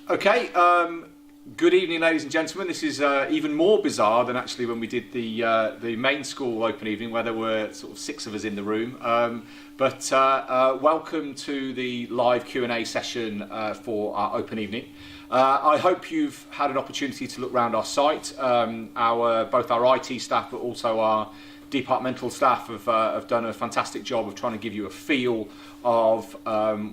Okay, good evening, ladies and gentlemen. This is even more bizarre than actually when we did the main school open evening, where there were sort of 6 of us in the room. But welcome to the live Q&A session for our open evening. I hope you've had an opportunity to look around our site. Both our IT staff, but also our departmental staff have done a fantastic job of trying to give you a feel of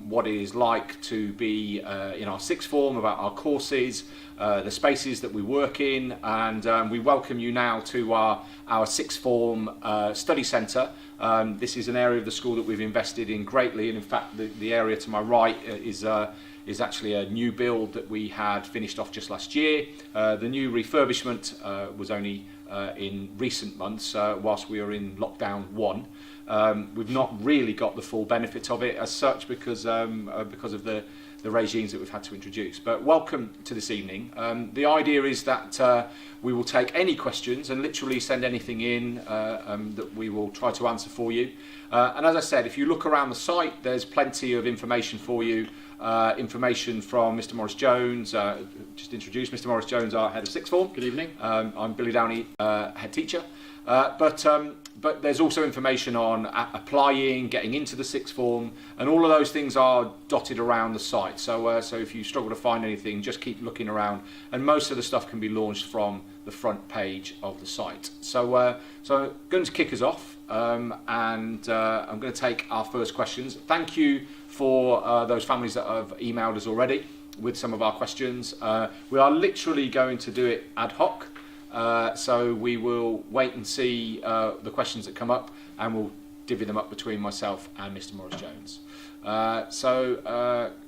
what it is like to be in our sixth form, about our courses, the spaces that we work in, and we welcome you now to our sixth form study centre. This is an area of the school that we've invested in greatly, and in fact the area to my right is actually a new build that we had finished off just last year. The new refurbishment was only in recent months, whilst we were in lockdown 1. We've not really got the full benefit of it as such because of the regimes that we've had to introduce. But welcome to this evening. The idea is that we will take any questions and literally send anything in that we will try to answer for you. And as I said, if you look around the site, there's plenty of information for you. Information from Mr. Morris Jones. Just introduce Mr. Morris Jones, our head of sixth form. Good evening. I'm Billy Downey, head teacher. But there's also information on applying, getting into the sixth form, and all of those things are dotted around the site. So if you struggle to find anything, just keep looking around, and most of the stuff can be launched from the front page of the site. So I'm going to kick us off, and I'm going to take our first questions. Thank you for those families that have emailed us already with some of our questions. We are literally going to do it ad hoc. So we will wait and see the questions that come up, and we'll divvy them up between myself and Mr. Morris Jones.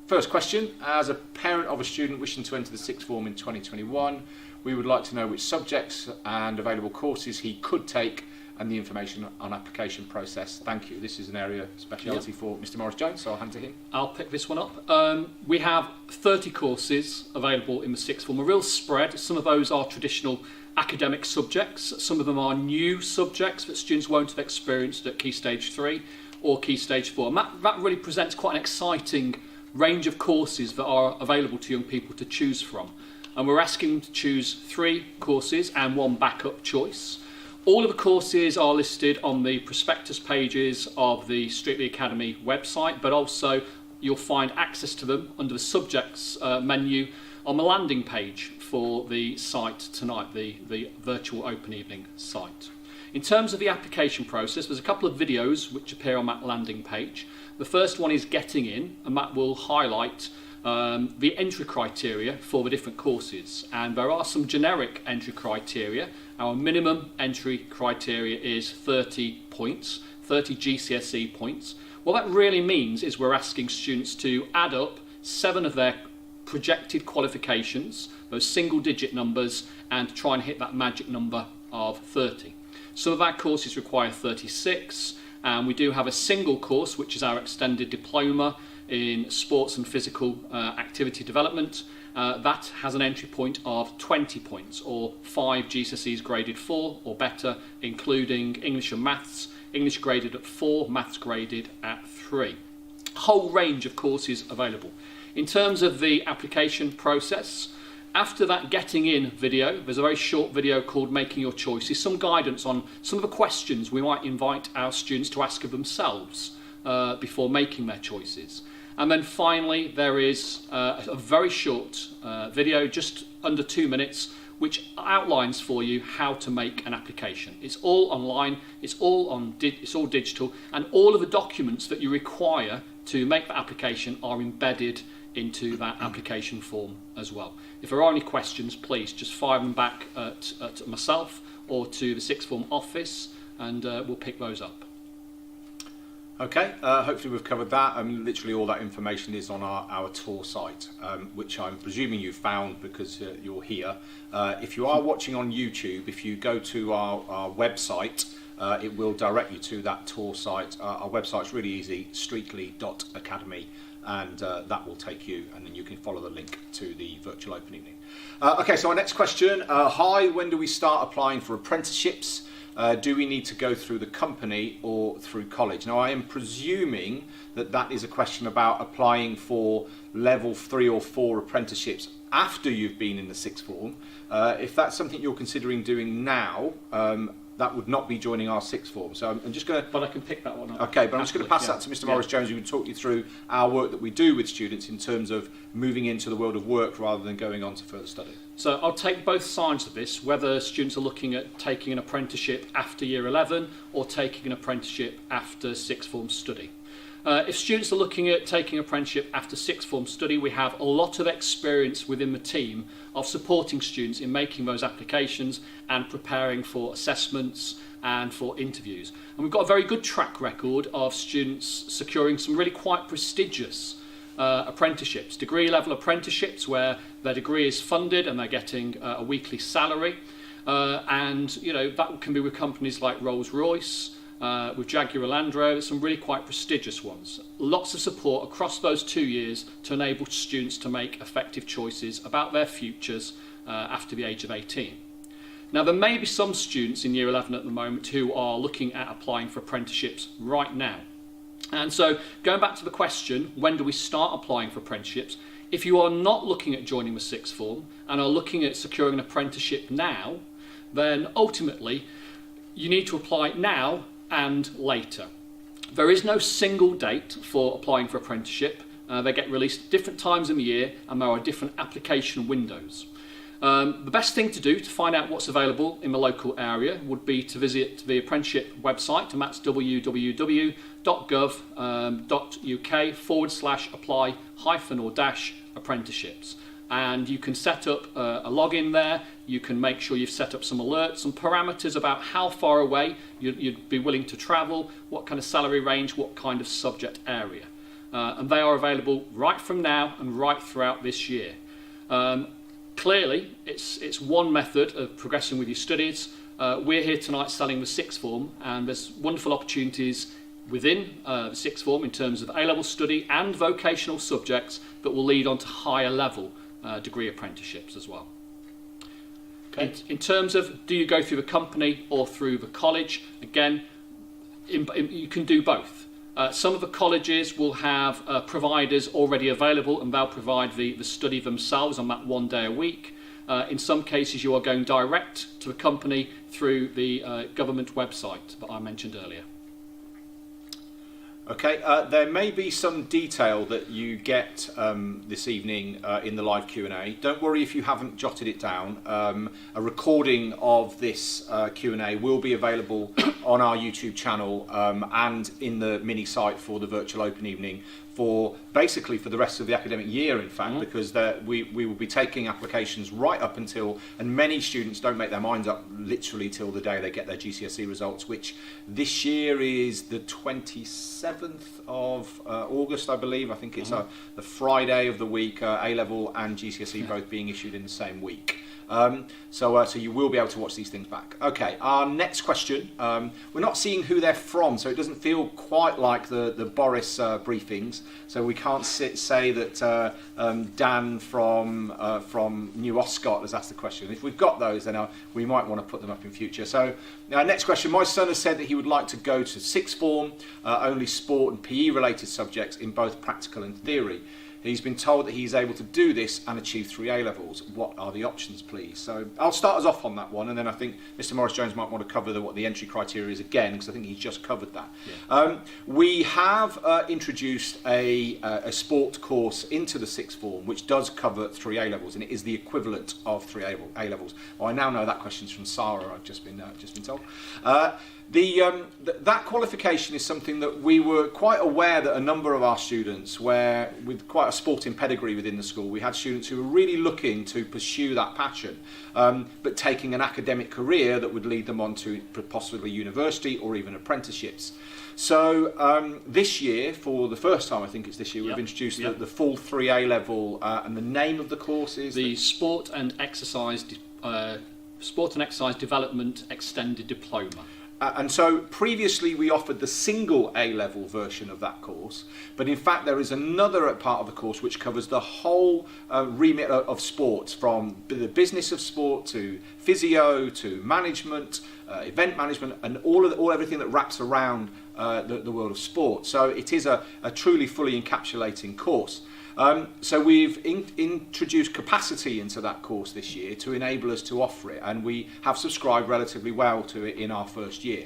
First question: as a parent of a student wishing to enter the sixth form in 2021, we would like to know which subjects and available courses he could take, and the information on application process. Thank you. This is an area of speciality for Mr. Morris Jones, so I'll hand to him. I'll pick this one up. We have 30 courses available in the sixth form, a real spread. Some of those are traditional academic subjects. Some of them are new subjects that students won't have experienced at Key Stage 3 or Key Stage 4. And that really presents quite an exciting range of courses that are available to young people to choose from. And we're asking them to choose 3 courses and 1 backup choice. All of the courses are listed on the prospectus pages of the Streetly Academy website, but also you'll find access to them under the subjects menu on the landing page for the site tonight, the virtual open evening site. In terms of the application process, there's a couple of videos which appear on that landing page. The first one is Getting In, and that will highlight the entry criteria for the different courses. And there are some generic entry criteria. Our minimum entry criteria is 30 points, 30 GCSE points. What that really means is we're asking students to add up 7 of their projected qualifications, those single digit numbers, and try and hit that magic number of 30. Some of our courses require 36, and we do have a single course, which is our extended diploma in sports and physical activity development. That has an entry point of 20 points, or 5 GCSEs graded 4 or better, including English and Maths. English graded at 4, Maths graded at 3. Whole range of courses available. In terms of the application process, after that Getting In video, there's a very short video called Making Your Choices, some guidance on some of the questions we might invite our students to ask of themselves before making their choices. And then finally, there is a very short video, just under 2 minutes, which outlines for you how to make an application. It's all online, it's all digital, and all of the documents that you require to make the application are embedded into that application form as well. If there are any questions, please just fire them back at myself or to the sixth form office, and we'll pick those up. Okay, hopefully we've covered that. Literally all that information is on our tour site, which I'm presuming you've found because you're here. If you are watching on YouTube, if you go to our website, it will direct you to that tour site. Our website's really easy, streetly.academy, and that will take you, and then you can follow the link to the virtual open evening. Okay, so our next question. Hi, when do we start applying for apprenticeships? do we need to go through the company or through college? Now, I am presuming that that is a question about applying for level 3 or 4 apprenticeships after you've been in the sixth form. If that's something you're considering doing now, that would not be joining our sixth form. So I'm just going to... But I can pick that one up. Okay, but I'm just going to pass that to Mr. Morris-Jones, who will talk you through our work that we do with students in terms of moving into the world of work rather than going on to further study. So I'll take both sides of this, whether students are looking at taking an apprenticeship after year 11 or taking an apprenticeship after sixth form study. If students are looking at taking apprenticeship after sixth form study, we have a lot of experience within the team of supporting students in making those applications and preparing for assessments and for interviews. And we've got a very good track record of students securing some really quite prestigious apprenticeships, degree level apprenticeships where their degree is funded and they're getting a weekly salary. And you know, that can be with companies like Rolls-Royce, with Jaguar Land Rover, some really quite prestigious ones. Lots of support across those 2 years to enable students to make effective choices about their futures after the age of 18. Now, there may be some students in year 11 at the moment who are looking at applying for apprenticeships right now. And so, going back to the question, when do we start applying for apprenticeships? If you are not looking at joining the sixth form and are looking at securing an apprenticeship now, then ultimately you need to apply now and later. There is no single date for applying for apprenticeship. They get released at different times in the year and there are different application windows. The best thing to do to find out what's available in the local area would be to visit the apprenticeship website, and that's www.gov.uk/apply-or-apprenticeships. And you can set up a login there. You can make sure you've set up some alerts and parameters about how far away you'd be willing to travel, what kind of salary range, what kind of subject area. And they are available right from now and right throughout this year. Clearly, it's one method of progressing with your studies. We're here tonight selling the sixth form, and there's wonderful opportunities within the sixth form in terms of A-level study and vocational subjects that will lead on to higher level degree apprenticeships as well. Okay. In terms of do you go through the company or through the college, again, you can do both. Some of the colleges will have providers already available and they'll provide the study themselves on that 1 day a week. In some cases you are going direct to the company through the government website that I mentioned earlier. Okay, there may be some detail that you get this evening in the live Q&A. Don't worry if you haven't jotted it down. A recording of this Q&A will be available on our YouTube channel and in the mini site for the virtual open evening for basically for the rest of the academic year, in fact, because we will be taking applications right up until, and many students don't make their minds up literally till the day they get their GCSE results, which this year is the 27th of August, I believe. I think it's the Friday of the week, A-level and GCSE both being issued in the same week. So you will be able to watch these things back. Okay, our next question. We're not seeing who they're from, so it doesn't feel quite like the Boris briefings. So we can't say that Dan from New Oscott has asked the question. If we've got those, then we might want to put them up in future. So next question. My son has said that he would like to go to sixth form, only sport and PE related subjects in both practical and theory. He's been told that he's able to do this and achieve 3 A-levels. What are the options, please? So I'll start us off on that one, and then I think Mr. Morris-Jones might want to cover what the entry criteria is again, because I think he's just covered that. Yeah. We have introduced a sport course into the sixth form, which does cover 3 A-levels, and it is the equivalent of 3 A-levels. Well, I now know that question's from Sarah, I've just been told. That qualification is something that we were quite aware that a number of our students, where with quite a sporting pedigree within the school, we had students who were really looking to pursue that passion, but taking an academic career that would lead them on to possibly university or even apprenticeships. So this year, for the first time, I think it's this year, we've introduced the full 3 A-level, and the name of the course is? The Sport and Exercise Development Extended Diploma. And so previously we offered the single A-level version of that course, but in fact there is another part of the course which covers the whole remit of sports, from the business of sport to physio to management, event management, and everything that wraps around the world of sport. So it is a truly fully encapsulating course. So we've introduced capacity into that course this year to enable us to offer it, and we have subscribed relatively well to it in our first year.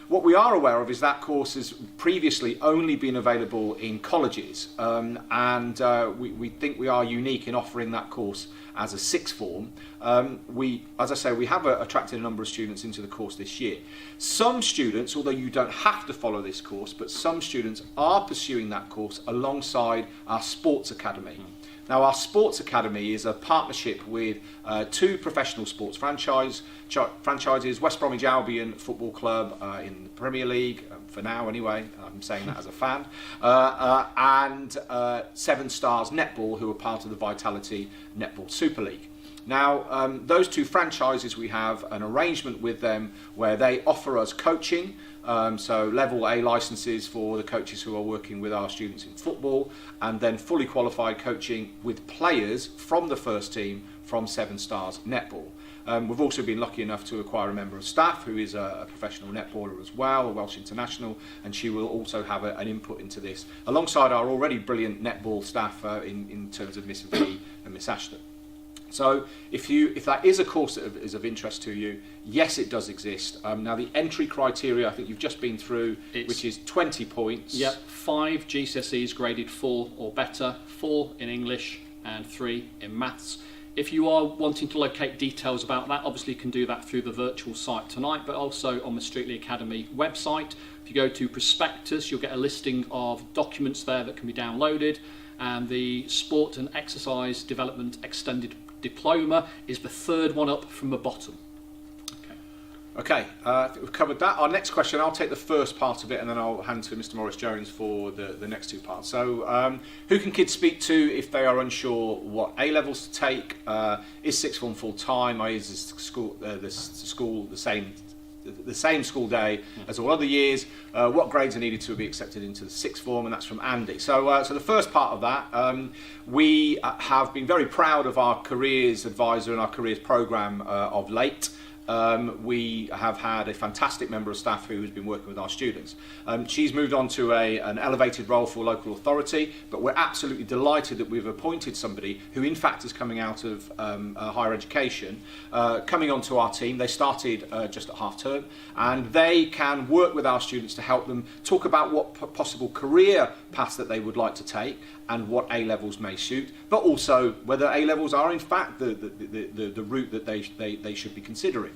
What we are aware of is that course has previously only been available in colleges, and we think we are unique in offering that course as a sixth form. As I say, we have attracted a number of students into the course this year. Some students, although you don't have to follow this course, but some students are pursuing that course alongside our Sports Academy. Now, our Sports Academy is a partnership with two professional sports franchises, West Bromwich Albion Football Club in the Premier League, for now anyway, I'm saying that as a fan, and Seven Stars Netball, who are part of the Vitality Netball Super League. Now, those two franchises, we have an arrangement with them where they offer us coaching, so level A licenses for the coaches who are working with our students in football, and then fully qualified coaching with players from the first team from Seven Stars Netball. We've also been lucky enough to acquire a member of staff who is a professional netballer as well, a Welsh international, and she will also have an input into this, alongside our already brilliant netball staff in terms of Miss V and Miss Ashton. So if that is a course that is of interest to you, yes, it does exist. Now, the entry criteria, I think you've just been through, which is 20 points. Yep, 5 GCSEs graded 4 or better, 4 in English and 3 in maths. If you are wanting to locate details about that, obviously you can do that through the virtual site tonight, but also on the Streetly Academy website. If you go to prospectus, you'll get a listing of documents there that can be downloaded, and the Sport and Exercise Development Extended Diploma is the third one up from the bottom. Okay, I think we've covered that. Our next question, I'll take the first part of it and then I'll hand to Mr. Morris Jones for the next two parts. So, who can kids speak to if they are unsure what A levels to take? Is sixth form full time? Is the school the same school day as all other years? What grades are needed to be accepted into the sixth form? And that's from Andy. So, so the first part of that, we have been very proud of our careers advisor and our careers programme of late. We have had a fantastic member of staff who has been working with our students. She's moved on to an elevated role for local authority, but we're absolutely delighted that we've appointed somebody who in fact is coming out of higher education, coming onto our team. They started just at half term, and they can work with our students to help them talk about what possible career paths that they would like to take and what A levels may suit, but also whether A levels are in fact the route that they should be considering.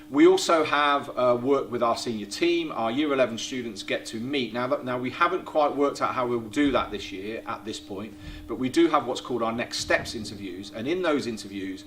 We also have worked with our senior team. Our Year 11 students get to meet. Now we haven't quite worked out how we'll do that this year at this point, but we do have what's called our next steps interviews, and in those interviews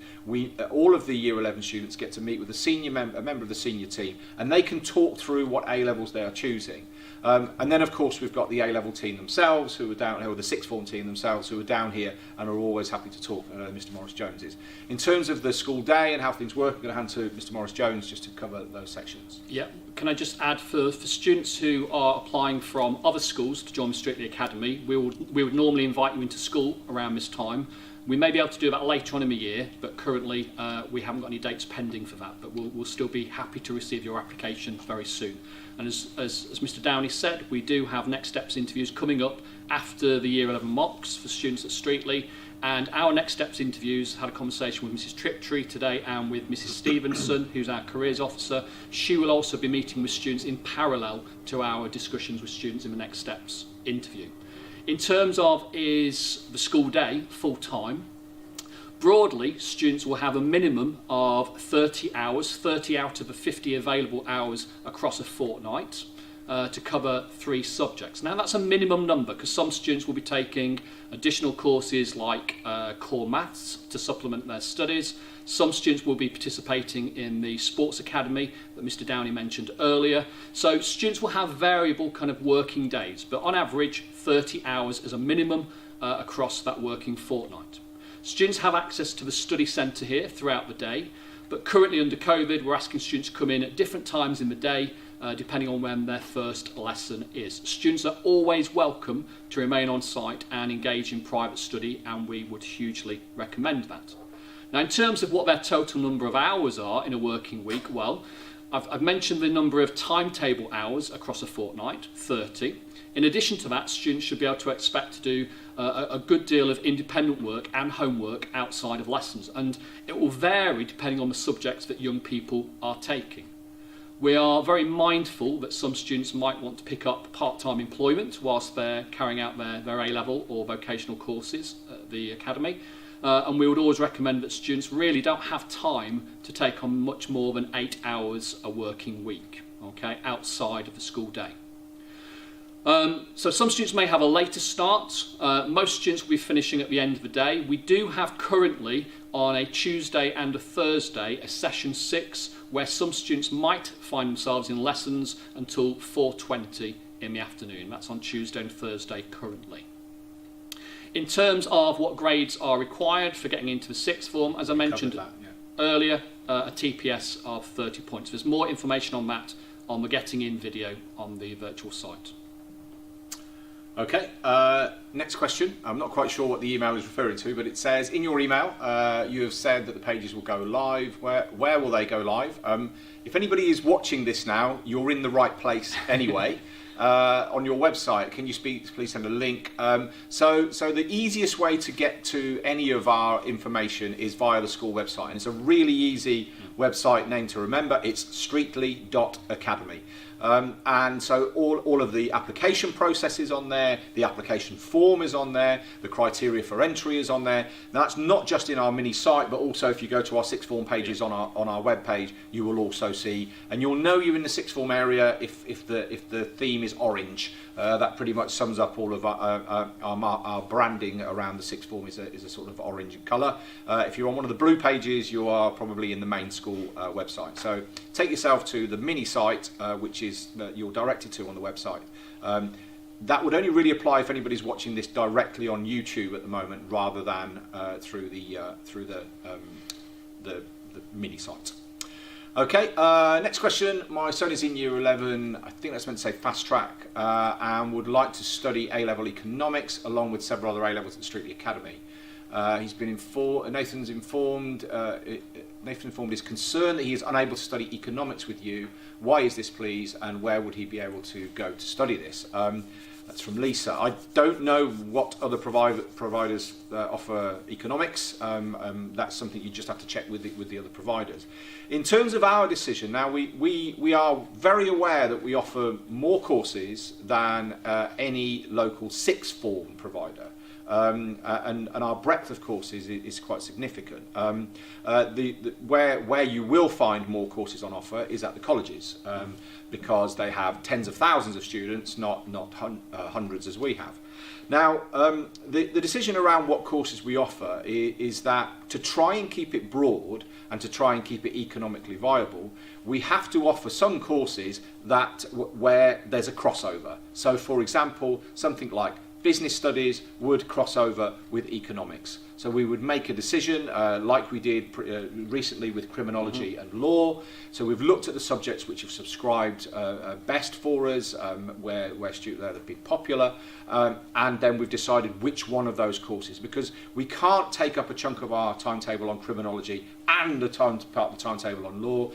all of the Year 11 students get to meet with a member of the senior team, and they can talk through what A levels they are choosing. And then, of course, we've got the A-level team themselves, who are down here, or the sixth form team themselves, who are down here and are always happy to talk. Mr. Morris Jones is. In terms of the school day and how things work, I'm going to hand to Mr. Morris Jones just to cover those sections. Yeah. Can I just add, for students who are applying from other schools to join the Streetly Academy, we would normally invite you into school around this time. We may be able to do that later on in the year, but currently we haven't got any dates pending for that, but we'll still be happy to receive your application very soon. And as Mr. Downey said, we do have next steps interviews coming up after the Year 11 mocks for students at Streetly, and our next steps interviews had a conversation with Mrs. Triptree today and with Mrs. Stevenson, who's our careers officer. She will also be meeting with students in parallel to our discussions with students in the next steps interview. In terms of, is the school day full-time? Broadly, students will have a minimum of 30 hours, 30 out of the 50 available hours across a fortnight to cover 3 subjects. Now, that's a minimum number because some students will be taking additional courses like core maths to supplement their studies. Some students will be participating in the Sports Academy that Mr. Downey mentioned earlier. So students will have variable kind of working days, but on average, 30 hours as a minimum across that working fortnight. Students have access to the study centre here throughout the day, but currently under COVID, we're asking students to come in at different times in the day, depending on when their first lesson is. Students are always welcome to remain on site and engage in private study, and we would hugely recommend that. Now, in terms of what their total number of hours are in a working week, well, I've mentioned the number of timetable hours across a fortnight, 30. In addition to that, students should be able to expect to do a good deal of independent work and homework outside of lessons, and it will vary depending on the subjects that young people are taking. We are very mindful that some students might want to pick up part-time employment whilst they're carrying out their A-level or vocational courses at the academy, and we would always recommend that students really don't have time to take on much more than 8 hours a working week, okay, outside of the school day. So some students may have a later start. Most students will be finishing at the end of the day. We do have currently on a Tuesday and a Thursday a session 6 where some students might find themselves in lessons until 4:20 in the afternoon. That's on Tuesday and Thursday currently. In terms of what grades are required for getting into the sixth form, as I mentioned earlier, a TPS of 30 points. There's more information on that on the Getting In video on the virtual site. Okay, next question. I'm not quite sure what the email is referring to, but it says, in your email, you have said that the pages will go live. Where will they go live? If anybody is watching this now, you're in the right place anyway. On your website, can you please send a link? So the easiest way to get to any of our information is via the school website, and it's a really easy website name to remember. It's streetly.academy. And so all of the application process is on there, the application form is on there, the criteria for entry is on there. Now, that's not just in our mini site, but also if you go to our sixth form pages on our web page, you will also see, and you'll know you're in the sixth form area if the theme is orange. That pretty much sums up all of our branding around the sixth form is a sort of orange colour. If you're on one of the blue pages, you are probably in the main school website. So take yourself to the mini site, which is you're directed to on the website. That would only really apply if anybody's watching this directly on YouTube at the moment, rather than through the mini site. Okay, next question. My son is in year 11, I think that's meant to say fast track, and would like to study A-level economics along with several other A-levels at Streetley Academy. He's been informed, Nathan informed his concern that he is unable to study economics with you. Why is this, please, and where would he be able to go to study this? That's from Lisa. I don't know what other providers offer economics. That's something you just have to check with the other providers. In terms of our decision, now we are very aware that we offer more courses than any local sixth form provider. And our breadth of courses is quite significant. Where you will find more courses on offer is at the colleges, because they have tens of thousands of students, not hundreds as we have. Now, the decision around what courses we offer is that to try and keep it broad and to try and keep it economically viable, we have to offer some courses where there's a crossover. So, for example, something like business studies would cross over with economics. So we would make a decision like we did recently with criminology and law. So we've looked at the subjects which have subscribed best for us, where they've been popular, and then we've decided which one of those courses, because we can't take up a chunk of our timetable on criminology and part of the timetable on law.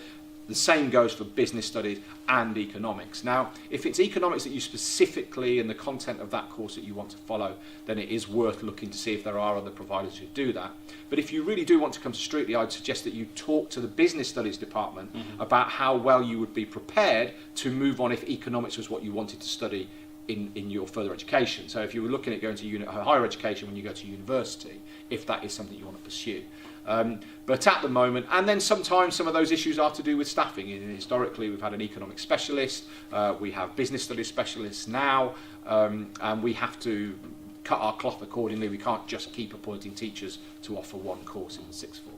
The same goes for business studies and economics. Now, if it's economics that you specifically and the content of that course that you want to follow, then it is worth looking to see if there are other providers who do that. But if you really do want to come to Streetley, I'd suggest that you talk to the business studies department about how well you would be prepared to move on if economics was what you wanted to study in your further education. So if you were looking at going to higher education when you go to university, if that is something you want to pursue. But at the moment, and then sometimes some of those issues are to do with staffing. Historically, we've had an economic specialist, we have business studies specialists now, and we have to cut our cloth accordingly. We can't just keep appointing teachers to offer one course in the sixth form.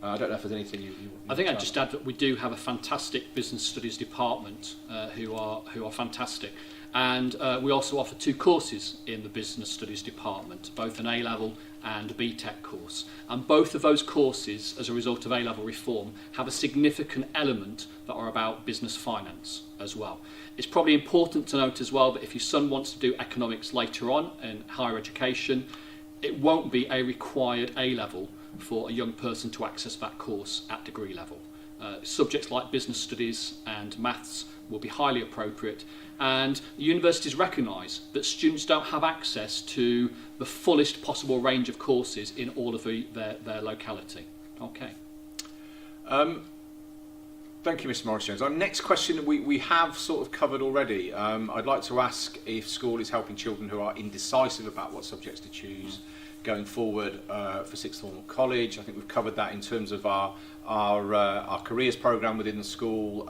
I don't know if there's anything you I think I'd just add that we do have a fantastic business studies department who are fantastic. And we also offer 2 courses in the business studies department, both an A-level and a BTEC course. And both of those courses, as a result of A-level reform, have a significant element that are about business finance as well. It's probably important to note as well that if your son wants to do economics later on in higher education, it won't be a required A-level for a young person to access that course at degree level. Subjects like business studies and maths will be highly appropriate, and universities recognise that students don't have access to the fullest possible range of courses in all of their locality. Okay. Thank you, Mr. Morris-Jones. Our next question we have sort of covered already. I'd like to ask if school is helping children who are indecisive about what subjects to choose going forward for sixth form or college. I think we've covered that in terms of our careers programme within the school.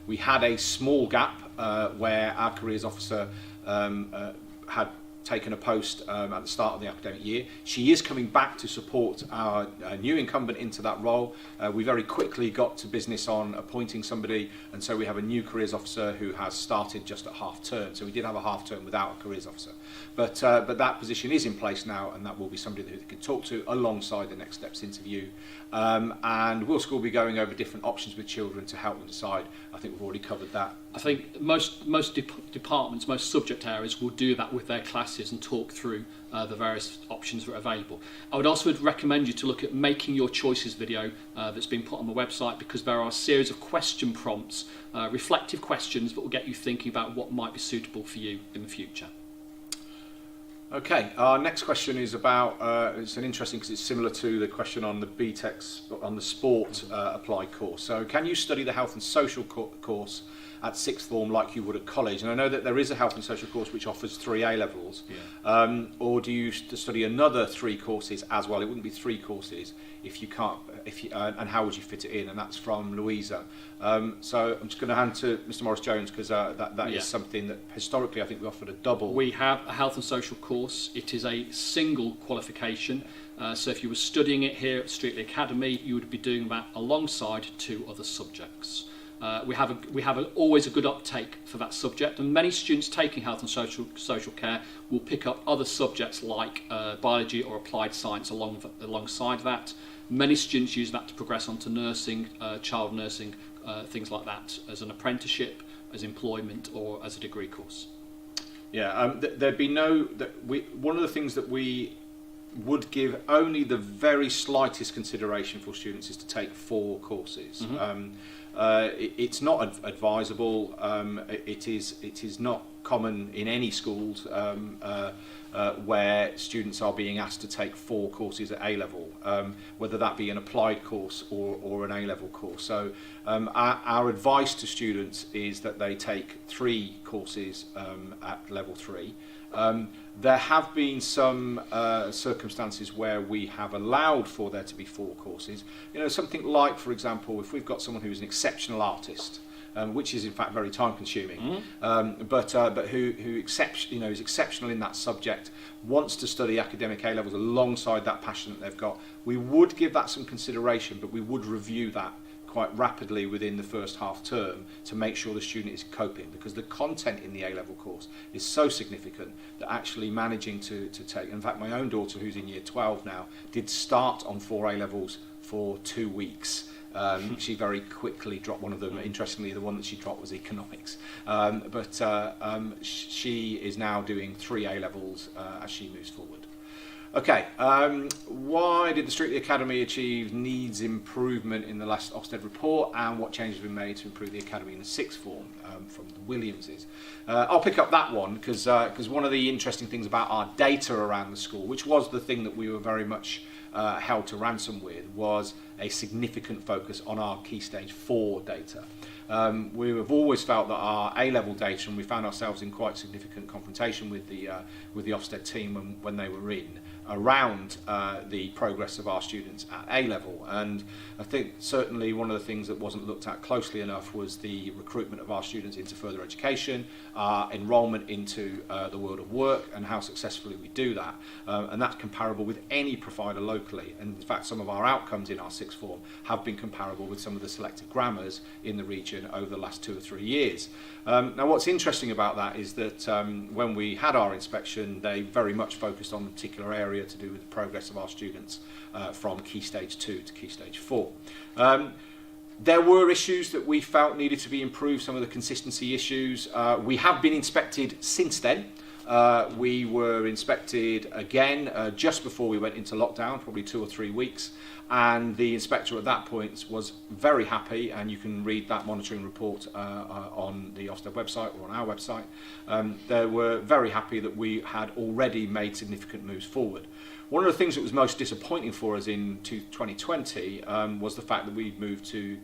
We had a small gap where our careers officer had taken a post at the start of the academic year. She is coming back to support our new incumbent into that role. We very quickly got to business on appointing somebody, and so we have a new careers officer who has started just at half term. So we did have a half term without a careers officer. But that position is in place now, and that will be somebody that they can talk to alongside the next steps interview. And will school be going over different options with children to help them decide? I think we've already covered that. I think most departments, most subject areas will do that with their classes and talk through the various options that are available. I would also recommend you to look at Making Your Choices video that's been put on the website, because there are a series of question prompts, reflective questions that will get you thinking about what might be suitable for you in the future. Okay, our next question is about, it's an interesting because it's similar to the question on the BTEC, on the sport applied course. So can you study the health and social course at sixth form like you would at college? And I know that there is a health and social course which offers 3 A levels, or do you study another 3 courses as well? It wouldn't be 3 courses if you can't, and how would you fit it in? And that's from Luisa. So I'm just going to hand to Mr. Morris-Jones, because that is something that historically I think we offered a double. We have a health and social course. It is a single qualification. So if you were studying it here at Streatley Academy, you would be doing that alongside 2 other subjects. We have always a good uptake for that subject, and many students taking health and social care will pick up other subjects like biology or applied science alongside that. Many students use that to progress onto nursing, child nursing, things like that, as an apprenticeship, as employment, or as a degree course. Yeah, there'd be one of the things that we would give only the very slightest consideration for students is to take 4 courses. It's not advisable. It is not common in any schools where students are being asked to take 4 courses at A level, whether that be an applied course or an A level course. So our advice to students is that they take 3 courses at level 3. There have been some circumstances where we have allowed for there to be 4 courses. You know, something like, for example, if we've got someone who's an exceptional artist, which is in fact very time consuming, but who is exceptional in that subject, wants to study academic A levels alongside that passion that they've got, we would give that some consideration, but we would review that quite rapidly within the first half term to make sure the student is coping, because the content in the A-level course is so significant that actually managing to take, in fact my own daughter who's in year 12 now did start on 4 A-levels for 2 weeks. She very quickly dropped one of them. Interestingly, the one that she dropped was economics, but she is now doing 3 A-levels as she moves forward. Okay, why did the Streatley Academy achieve needs improvement in the last Ofsted report, and what changes have been made to improve the Academy in the sixth form, from the Williamses? I'll pick up that one because one of the interesting things about our data around the school, which was the thing that we were very much held to ransom with, was a significant focus on our Key Stage 4 data. We have always felt that our A-level data, and we found ourselves in quite significant confrontation with the Ofsted team when they were in, around the progress of our students at A-level. And I think certainly one of the things that wasn't looked at closely enough was the recruitment of our students into further education, our enrolment into the world of work, and how successfully we do that. And that's comparable with any provider locally. And in fact, some of our outcomes in our sixth form have been comparable with some of the selected grammars in the region over the last 2 or 3 years. Now what's interesting about that is that when we had our inspection, they very much focused on particular areas area to do with the progress of our students from Key Stage 2 to Key Stage 4. There were issues that we felt needed to be improved, some of the consistency issues. We have been inspected since then. We were inspected again just before we went into lockdown, probably 2 or 3 weeks, and the inspector at that point was very happy, and you can read that monitoring report on the Ofsted website or on our website. They were very happy that we had already made significant moves forward. One of the things that was most disappointing for us in 2020 was the fact that we moved to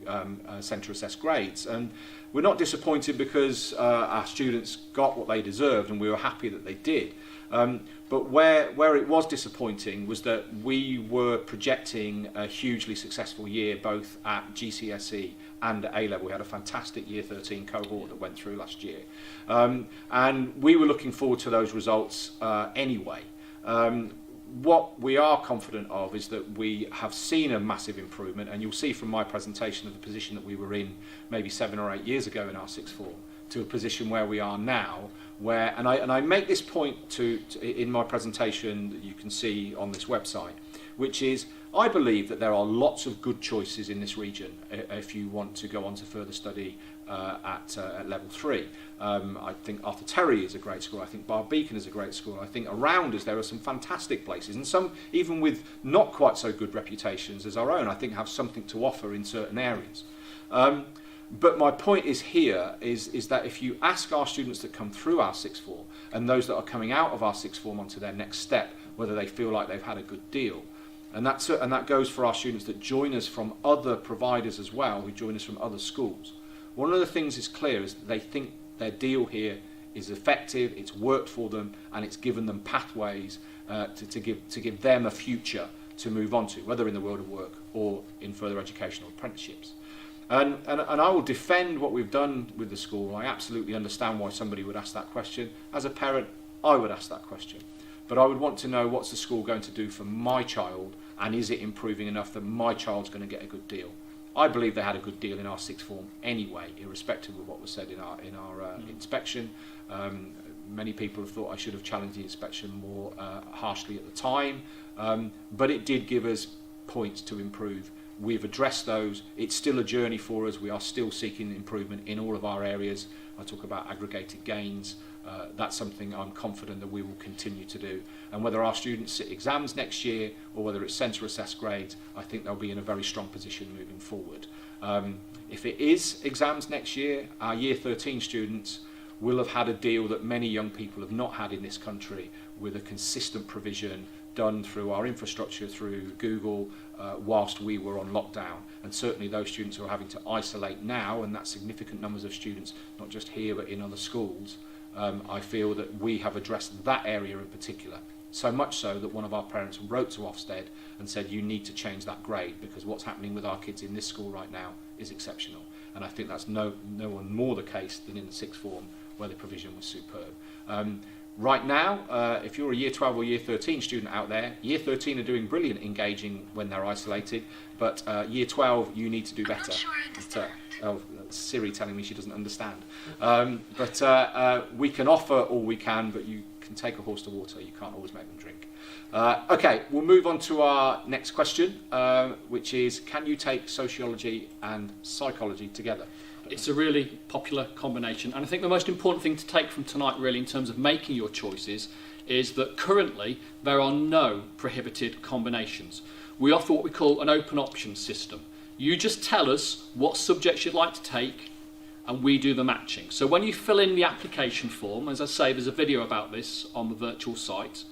centre assessed grades, and we're not disappointed because our students got what they deserved and we were happy that they did. But where it was disappointing was that we were projecting a hugely successful year both at GCSE and at A-level. We had a fantastic Year 13 cohort that went through last year. And we were looking forward to those results anyway. What we are confident of is that we have seen a massive improvement, and you'll see from my presentation of the position that we were in maybe 7 or 8 years ago in our sixth form to a position where we are now, where, and I make this point in my presentation that you can see on this website, which is I believe that there are lots of good choices in this region if you want to go on to further study at level 3. I think Arthur Terry is a great school. I think Barbeacon is a great school. I think around us there are some fantastic places, and some even with not quite so good reputations as our own, I think have something to offer in certain areas. But my point is here is that if you ask our students that come through our sixth form and those that are coming out of our sixth form onto their next step, whether they feel like they've had a good deal, and that goes for our students that join us from other providers as well, who join us from other schools. One of the things is clear is that they think their deal here is effective, it's worked for them, and it's given them pathways to give them a future to move on to, whether in the world of work or in further educational apprenticeships. And I will defend what we've done with the school. I absolutely understand why somebody would ask that question. As a parent, I would ask that question. But I would want to know, what's the school going to do for my child, and is it improving enough that my child's going to get a good deal? I believe they had a good deal in our sixth form anyway, irrespective of what was said in our inspection. Many people have thought I should have challenged the inspection more harshly at the time, but it did give us points to improve. We've addressed those. It's still a journey for us. We are still seeking improvement in all of our areas. I talk about aggregated gains. That's something I'm confident that we will continue to do. And whether our students sit exams next year or whether it's centre assessed grades, I think they'll be in a very strong position moving forward. If it is exams next year, our Year 13 students will have had a deal that many young people have not had in this country, with a consistent provision done through our infrastructure, through Google, whilst we were on lockdown. And certainly those students who are having to isolate now, and that's significant numbers of students, not just here but in other schools, I feel that we have addressed that area in particular. So much so that one of our parents wrote to Ofsted and said, you need to change that grade, because what's happening with our kids in this school right now is exceptional. And I think that's no one more the case than in the sixth form, where the provision was superb. Right now, if you're a Year 12 or Year 13 student out there, Year 13 are doing brilliant engaging when they're isolated, but Year 12, you need to do better. Siri telling me she doesn't understand. We can offer all we can, but you can take a horse to water, you can't always make them drink. Okay, we'll move on to our next question, which is, can you take sociology and psychology together? It's a really popular combination, and I think the most important thing to take from tonight, really, in terms of making your choices, is that currently there are no prohibited combinations. We offer what we call an open option system. You just tell us what subjects you'd like to take, and we do the matching. So when you fill in the application form, as I say, there's a video about this on the virtual site,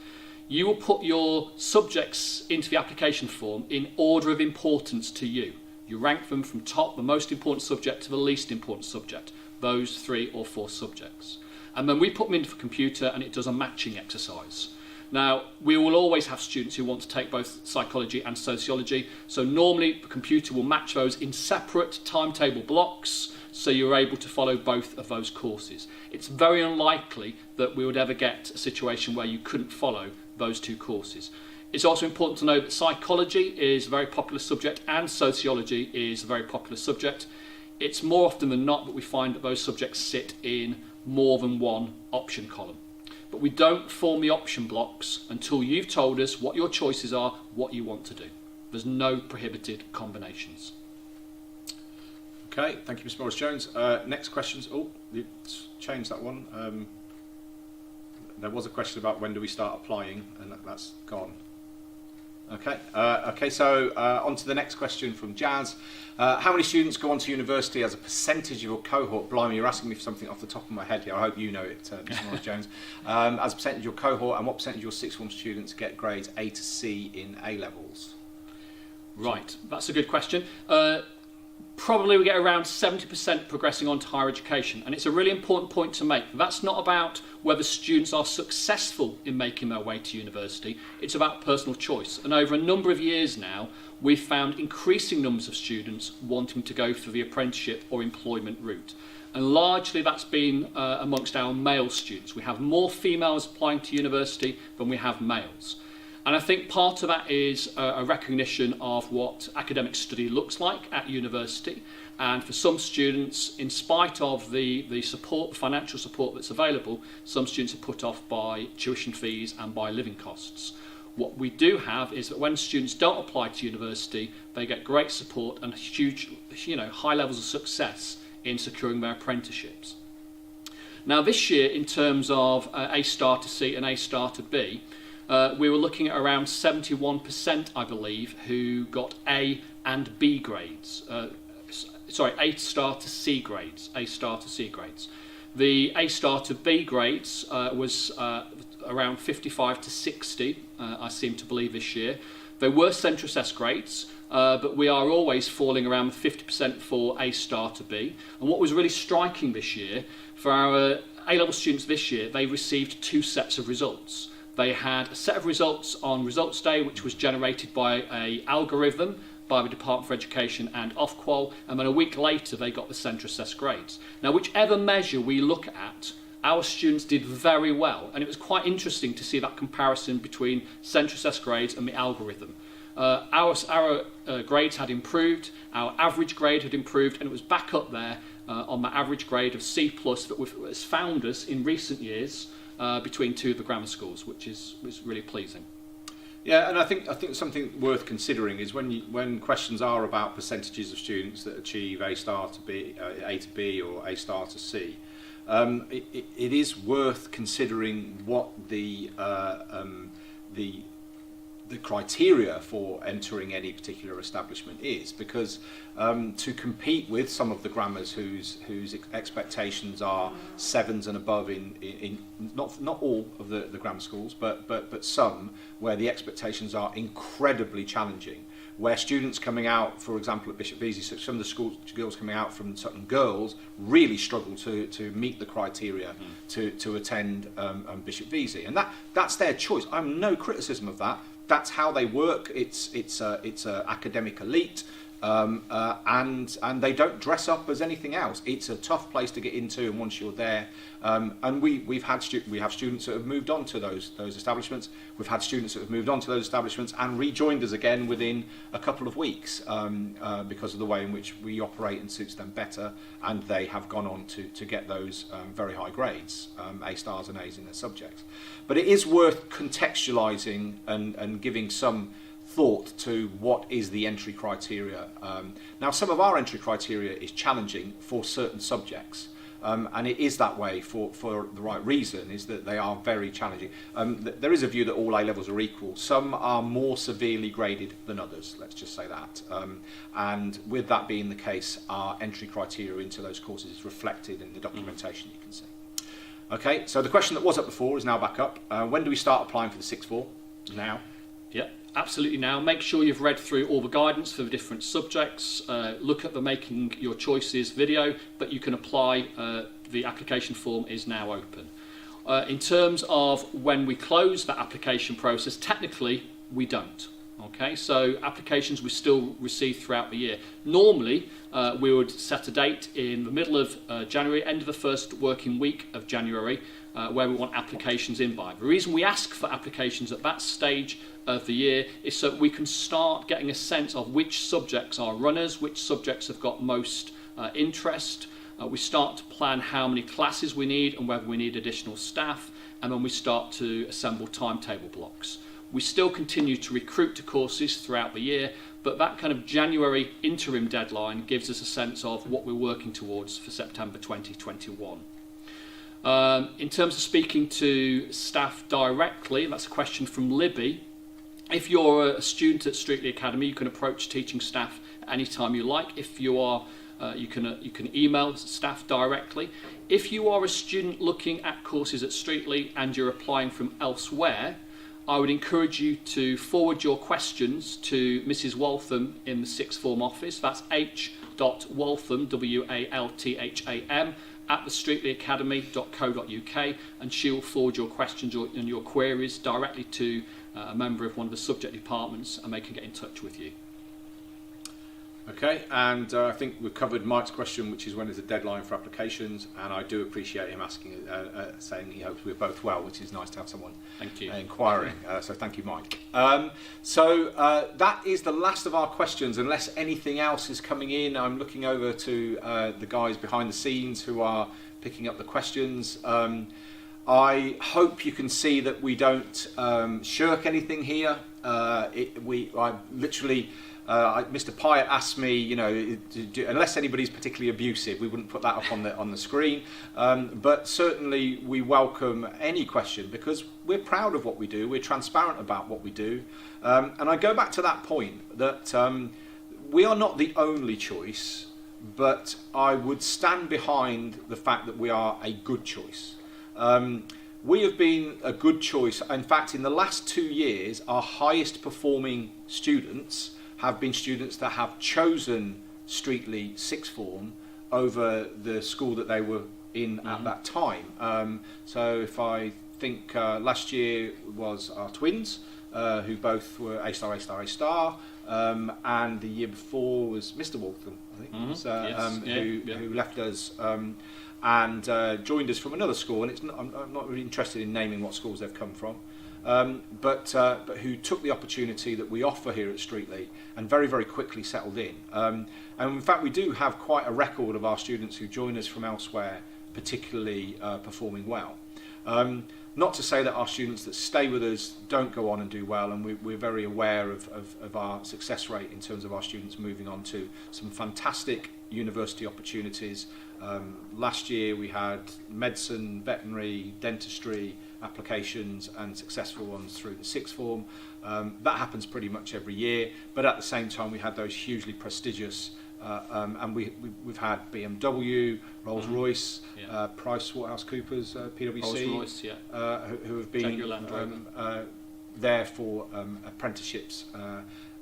you will put your subjects into the application form in order of importance to you. You rank them from top, the most important subject, to the least important subject, those 3 or 4 subjects. And then we put them into the computer and it does a matching exercise. Now, we will always have students who want to take both psychology and sociology, so normally the computer will match those in separate timetable blocks, so you're able to follow both of those courses. It's very unlikely that we would ever get a situation where you couldn't follow those 2 courses. It's also important to know that psychology is a very popular subject and sociology is a very popular subject. It's more often than not that we find that those subjects sit in more than one option column. but we don't form the option blocks until you've told us what your choices are, what you want to do. There's no prohibited combinations. Okay, thank you, Mr. Morris-Jones. Next questions. Oh, you changed that one. There was a question about when do we start applying, and that's gone. Okay, so on to the next question from Jazz. How many students go on to university as a percentage of your cohort? Blimey, you're asking me for something off the top of my head here. I hope you know it, Mr. Morris-Jones. As a percentage of your cohort, and what percentage of your sixth form students get grades A to C in A-levels? Right, that's a good question. Probably we get around 70% progressing on to higher education, and it's a really important point to make. That's not about whether students are successful in making their way to university, it's about personal choice. And over a number of years now, we've found increasing numbers of students wanting to go through the apprenticeship or employment route. And largely that's been amongst our male students. We have more females applying to university than we have males. And I think part of that is a recognition of what academic study looks like at university. And for some students, in spite of the support, financial support that's available, some students are put off by tuition fees and by living costs. What we do have is that when students don't apply to university, they get great support and huge, high levels of success in securing their apprenticeships. Now this year, in terms of A star to C and A star to B, we were looking at around 71%, I believe, who got A and B grades. A star to C grades. A star to C grades. The A star to B grades was around 55 to 60, I seem to believe this year. There were centre assess grades, but we are always falling around 50% for A star to B. And what was really striking this year, for our A-level students this year, they received two sets of results. They had a set of results on results day, which was generated by an algorithm by the Department for Education and Ofqual, and then a week later they got the centre assess grades. Now, whichever measure we look at, our students did very well, and it was quite interesting to see that comparison between centre assess grades and the algorithm. Our grades had improved, our average grade had improved, and it was back up there on the average grade of C+ that has found us in recent years between two of the grammar schools, which was really pleasing. Yeah, and I think something worth considering is when questions are about percentages of students that achieve A star to B, A to B, or A star to C, it is worth considering what the criteria for entering any particular establishment is, because to compete with some of the grammars whose expectations are sevens and above in not all of the grammar schools, but some where the expectations are incredibly challenging, where students coming out, for example at Bishop Vesey, so some of the girls coming out from Sutton Girls really struggle to meet the criteria to attend Bishop Vesey, and that's their choice. I'm no criticism of that. That's how they work. It's a academic elite, and they don't dress up as anything else. It's a tough place to get into, and once you're there, and we have students that have moved on to those establishments. We've had students that have moved on to those establishments and rejoined us again within a couple of weeks because of the way in which we operate and suits them better, and they have gone on to get those very high grades, A stars and A's in their subjects. But it is worth contextualising and giving some thought to what is the entry criteria. Now, some of our entry criteria is challenging for certain subjects, and it is that way for the right reason, is that they are very challenging. There is a view that all A-levels are equal. Some are more severely graded than others, let's just say that. And with that being the case, our entry criteria into those courses is reflected in the documentation you can see. Okay, so the question that was up before is now back up. When do we start applying for the sixth form? Now? Yeah, absolutely now. Make sure you've read through all the guidance for the different subjects. Look at the Making Your Choices video, but you can apply. The application form is now open. In terms of when we close that application process, technically we don't. Okay, so applications we still receive throughout the year. Normally, we would set a date in the middle of January, end of the first working week of January, where we want applications in by. The reason we ask for applications at that stage of the year is so that we can start getting a sense of which subjects are runners, which subjects have got most interest. We start to plan how many classes we need and whether we need additional staff, and then we start to assemble timetable blocks. We still continue to recruit to courses throughout the year, but that kind of January interim deadline gives us a sense of what we're working towards for September 2021. In terms of speaking to staff directly, that's a question from Libby. If you're a student at Streetley Academy, you can approach teaching staff anytime you like. If you are, you can email staff directly. If you are a student looking at courses at Streetley and you're applying from elsewhere, I would encourage you to forward your questions to Mrs. Waltham in the sixth form office. That's h.waltham, W-A-L-T-H-A-M, at thestreetleyacademy.co.uk, and she will forward your questions and your queries directly to a member of one of the subject departments, and they can get in touch with you. Okay, and I think we've covered Mike's question, which is when is the deadline for applications, and I do appreciate him asking, saying he hopes we're both well, which is nice to have someone inquiring. So thank you, Mike. That is the last of our questions, unless anything else is coming in. I'm looking over to the guys behind the scenes who are picking up the questions. I hope you can see that we don't shirk anything here. Mr. Pyatt asked me, unless anybody's particularly abusive, we wouldn't put that up on the screen. But certainly we welcome any question, because we're proud of what we do. We're transparent about what we do. And I go back to that point that we are not the only choice, but I would stand behind the fact that we are a good choice. We have been a good choice. In fact, in the last 2 years, our highest performing students have been students that have chosen Streetley sixth form over the school that they were in at that time. So if I think last year was our twins, who both were A star, A star, A star, and the year before was Mr. Waltham, I think, who left us and joined us from another school, and I'm not really interested in naming what schools they've come from. But who took the opportunity that we offer here at Streetley and very, very quickly settled in. And in fact, we do have quite a record of our students who join us from elsewhere, particularly performing well. Not to say that our students that stay with us don't go on and do well, and we're very aware of our success rate in terms of our students moving on to some fantastic university opportunities. Last year we had medicine, veterinary, dentistry applications, and successful ones through the sixth form. That happens pretty much every year, but at the same time we had those hugely prestigious and we've had BMW, Rolls-Royce, PricewaterhouseCoopers, PwC, Rolls-Royce, who have been there for apprenticeships,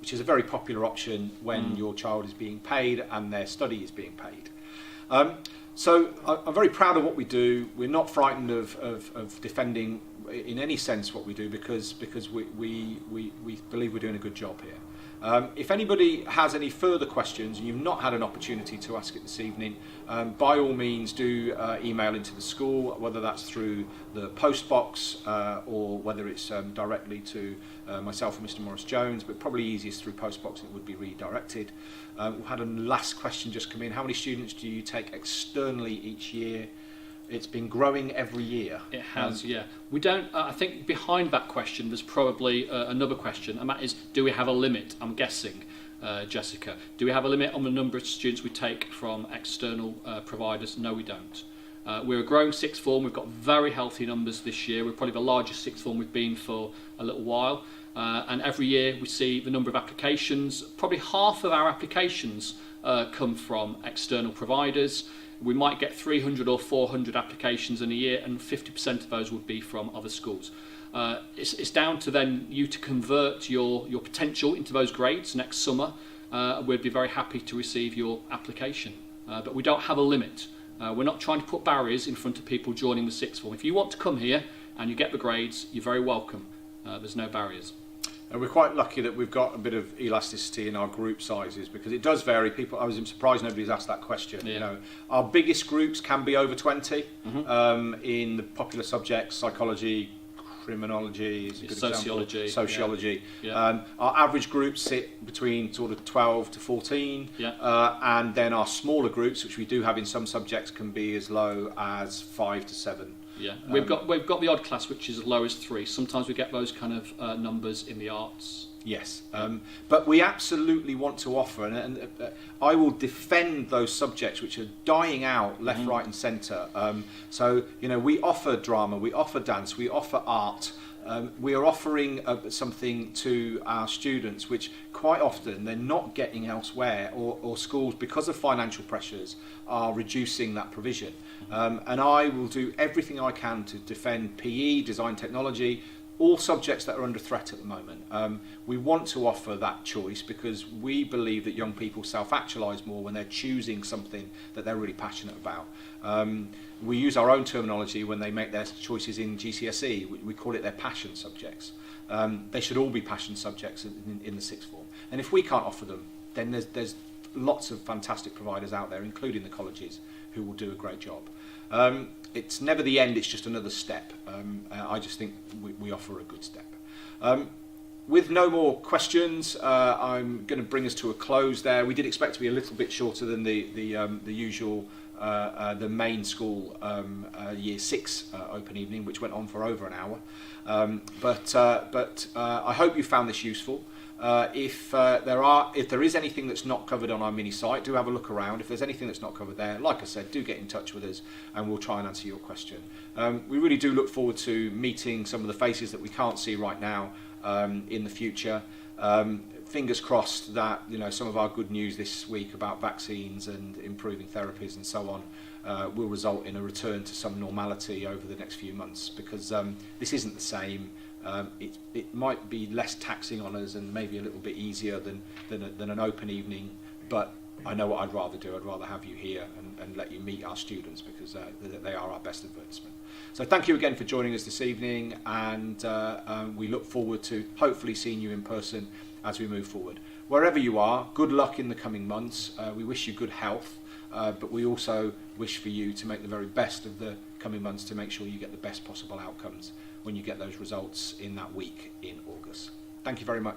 which is a very popular option when your child is being paid and their study is being paid. So I'm very proud of what we do. We're not frightened of defending in any sense what we do, because we believe we're doing a good job here. If anybody has any further questions and you've not had an opportunity to ask it this evening, by all means do email into the school, whether that's through the post box or whether it's directly to myself and Mr. Morris Jones, but probably easiest through post box, it would be redirected. We had a last question just come in. How many students do you take externally each year? It's been growing every year. It has, yeah. We don't. I think behind that question there's probably another question, and that is, do we have a limit? I'm guessing, Jessica. Do we have a limit on the number of students we take from external providers? No, we don't. We're a growing sixth form. We've got very healthy numbers this year. We're probably the largest sixth form we've been for a little while. And every year we see the number of applications. Probably half of our applications come from external providers. We might get 300 or 400 applications in a year, and 50% of those would be from other schools. It's down to then you to convert your potential into those grades next summer. We'd be very happy to receive your application. But we don't have a limit. We're not trying to put barriers in front of people joining the sixth form. If you want to come here and you get the grades, you're very welcome. There's no barriers. And we're quite lucky that we've got a bit of elasticity in our group sizes, because it does vary. I was surprised nobody's asked that question. Yeah. You know, our biggest groups can be over 20 in the popular subjects, psychology, criminology is a good sociology, example. Sociology. Yeah. Our average groups sit between sort of 12 to 14, and then our smaller groups, which we do have in some subjects, can be as low as 5 to 7. Yeah, we've got the odd class which is as low as 3. Sometimes we get those kind of numbers in the arts. Yes, but we absolutely want to offer, and I will defend those subjects which are dying out left, right and centre. So, we offer drama, we offer dance, we offer art. We are offering something to our students which quite often they're not getting elsewhere, or schools, because of financial pressures, are reducing that provision. And I will do everything I can to defend PE, design technology, all subjects that are under threat at the moment. We want to offer that choice because we believe that young people self-actualise more when they're choosing something that they're really passionate about. We use our own terminology when they make their choices in GCSE. We call it their passion subjects. They should all be passion subjects in the sixth form. And if we can't offer them, then there's lots of fantastic providers out there, including the colleges, who will do a great job. It's never the end, it's just another step. I just think we offer a good step. With no more questions, I'm going to bring us to a close there. We did expect to be a little bit shorter than the usual, the main school Year 6 open evening, which went on for over an hour. But I hope you found this useful. If there is anything that's not covered on our mini site, do have a look around. If there's anything that's not covered there, like I said, do get in touch with us and we'll try and answer your question. We really do look forward to meeting some of the faces that we can't see right now in the future. Fingers crossed that some of our good news this week about vaccines and improving therapies and so on will result in a return to some normality over the next few months, because this isn't the same. It might be less taxing on us and maybe a little bit easier than an open evening, but I know what I'd rather do. I'd rather have you here and let you meet our students, because they are our best advertisement. So thank you again for joining us this evening, and we look forward to hopefully seeing you in person as we move forward. Wherever you are, good luck in the coming months. We wish you good health, but we also wish for you to make the very best of the coming months to make sure you get the best possible outcomes when you get those results in that week in August. Thank you very much.